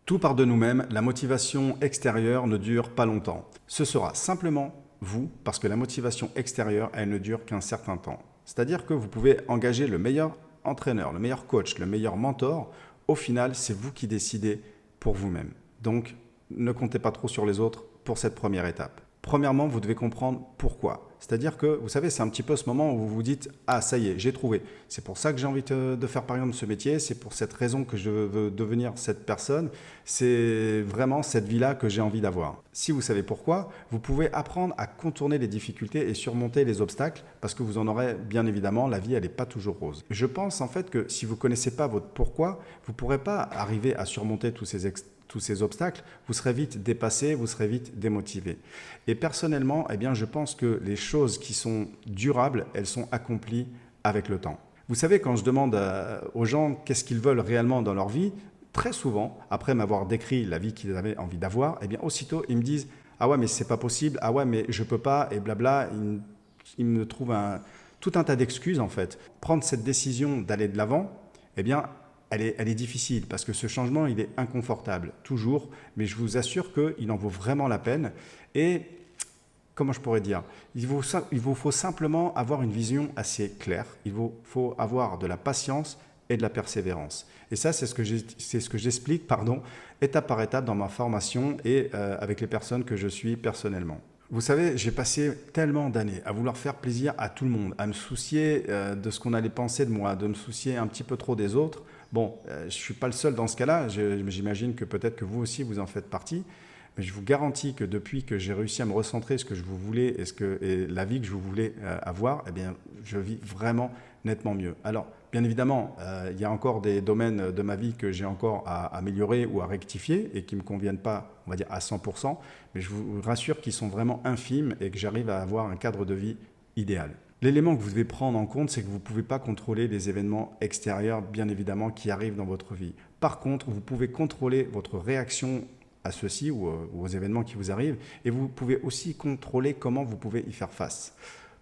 Tout part de nous-mêmes, la motivation extérieure ne dure pas longtemps. Ce sera simplement vous, parce que la motivation extérieure, elle ne dure qu'un certain temps. C'est-à-dire que vous pouvez engager le meilleur entraîneur, le meilleur coach, le meilleur mentor. Au final, c'est vous qui décidez pour vous-même. Donc, ne comptez pas trop sur les autres pour cette première étape. Premièrement, vous devez comprendre pourquoi. C'est-à-dire que, vous savez, c'est un petit peu ce moment où vous vous dites « Ah, ça y est, j'ai trouvé. C'est pour ça que j'ai envie de faire par exemple ce métier, c'est pour cette raison que je veux devenir cette personne, c'est vraiment cette vie-là que j'ai envie d'avoir. » Si vous savez pourquoi, vous pouvez apprendre à contourner les difficultés et surmonter les obstacles parce que vous en aurez bien évidemment, la vie, elle n'est pas toujours rose. Je pense en fait que si vous ne connaissez pas votre pourquoi, vous ne pourrez pas arriver à surmonter tous ces obstacles, vous serez vite dépassé, vous serez vite démotivé. Et personnellement, eh bien, je pense que les choses qui sont durables, elles sont accomplies avec le temps. Vous savez, quand je demande aux gens qu'est-ce qu'ils veulent réellement dans leur vie, très souvent, après m'avoir décrit la vie qu'ils avaient envie d'avoir, eh bien, aussitôt, ils me disent « Ah ouais, mais c'est pas possible, ah ouais, mais je peux pas, et blabla ». Ils me trouvent tout un tas d'excuses, en fait. Prendre cette décision d'aller de l'avant, eh bien, elle est difficile parce que ce changement, il est inconfortable, toujours, mais je vous assure qu'il en vaut vraiment la peine. Et comment je pourrais dire, il vous faut simplement avoir une vision assez claire, il vous faut avoir de la patience et de la persévérance. Et ça, c'est ce que j'explique, étape par étape dans ma formation et avec les personnes que je suis personnellement. Vous savez, j'ai passé tellement d'années à vouloir faire plaisir à tout le monde, à me soucier de ce qu'on allait penser de moi, de me soucier un petit peu trop des autres. Bon, je ne suis pas le seul dans ce cas-là, j'imagine que peut-être que vous aussi vous en faites partie, mais je vous garantis que depuis que j'ai réussi à me recentrer ce que je vous voulais et la vie que je voulais avoir, eh bien, je vis vraiment nettement mieux. Alors, bien évidemment, il y a encore des domaines de ma vie que j'ai encore à améliorer ou à rectifier et qui ne me conviennent pas, on va dire, à 100%, mais je vous rassure qu'ils sont vraiment infimes et que j'arrive à avoir un cadre de vie idéal. L'élément que vous devez prendre en compte, c'est que vous ne pouvez pas contrôler les événements extérieurs, bien évidemment, qui arrivent dans votre vie. Par contre, vous pouvez contrôler votre réaction à ceux-ci ou aux événements qui vous arrivent et vous pouvez aussi contrôler comment vous pouvez y faire face.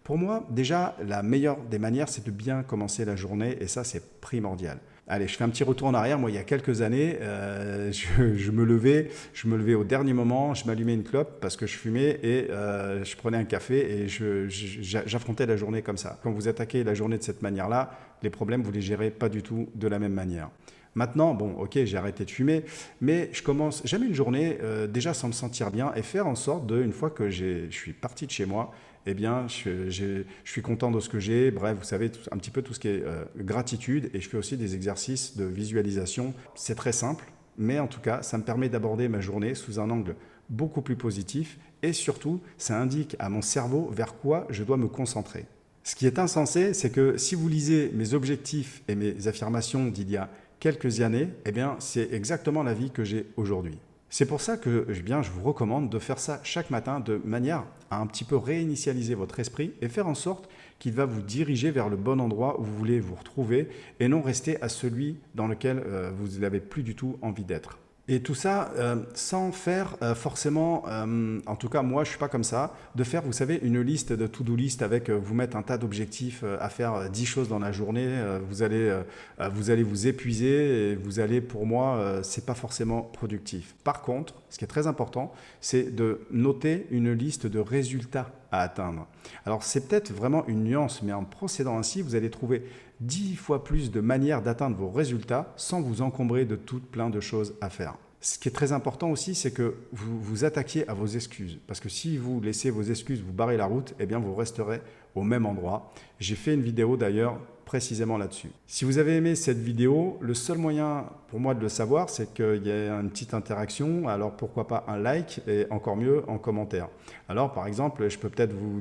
Pour moi, déjà, la meilleure des manières, c'est de bien commencer la journée et ça, c'est primordial. Allez, je fais un petit retour en arrière. Moi, il y a quelques années, je me levais au dernier moment, je m'allumais une clope parce que je fumais et je prenais un café et j'affrontais la journée comme ça. Quand vous attaquez la journée de cette manière-là, les problèmes, vous les gérez pas du tout de la même manière. Maintenant, bon, ok, j'ai arrêté de fumer, mais je commence jamais une journée déjà sans me sentir bien et faire en sorte une fois que je suis parti de chez moi, eh bien, je suis content de ce que j'ai. Bref, vous savez, un petit peu tout ce qui est gratitude et je fais aussi des exercices de visualisation. C'est très simple, mais en tout cas, ça me permet d'aborder ma journée sous un angle beaucoup plus positif et surtout, ça indique à mon cerveau vers quoi je dois me concentrer. Ce qui est insensé, c'est que si vous lisez mes objectifs et mes affirmations d'il y a quelques années, eh bien, c'est exactement la vie que j'ai aujourd'hui. C'est pour ça que je vous recommande de faire ça chaque matin de manière à un petit peu réinitialiser votre esprit et faire en sorte qu'il va vous diriger vers le bon endroit où vous voulez vous retrouver et non rester à celui dans lequel vous n'avez plus du tout envie d'être. Et tout ça sans faire forcément, en tout cas moi je ne suis pas comme ça, de faire vous savez une liste de to-do list avec vous mettre un tas d'objectifs à faire 10 choses dans la journée, vous allez vous épuiser et vous allez pour moi c'est pas forcément productif. Par contre, ce qui est très important, c'est de noter une liste de résultats à atteindre. Alors c'est peut-être vraiment une nuance, mais en procédant ainsi, vous allez trouver 10 fois plus de manières d'atteindre vos résultats sans vous encombrer de plein de choses à faire. Ce qui est très important aussi, c'est que vous vous attaquiez à vos excuses. Parce que si vous laissez vos excuses vous barrer la route, eh bien vous resterez au même endroit. J'ai fait une vidéo d'ailleurs précisément là-dessus. Si vous avez aimé cette vidéo, le seul moyen pour moi de le savoir, c'est qu'il y ait une petite interaction. Alors pourquoi pas un like et encore mieux en commentaire. Alors par exemple, je peux peut-être vous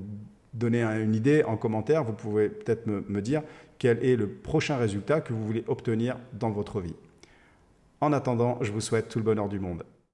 donner une idée en commentaire. Vous pouvez peut-être me dire quel est le prochain résultat que vous voulez obtenir dans votre vie. En attendant, je vous souhaite tout le bonheur du monde.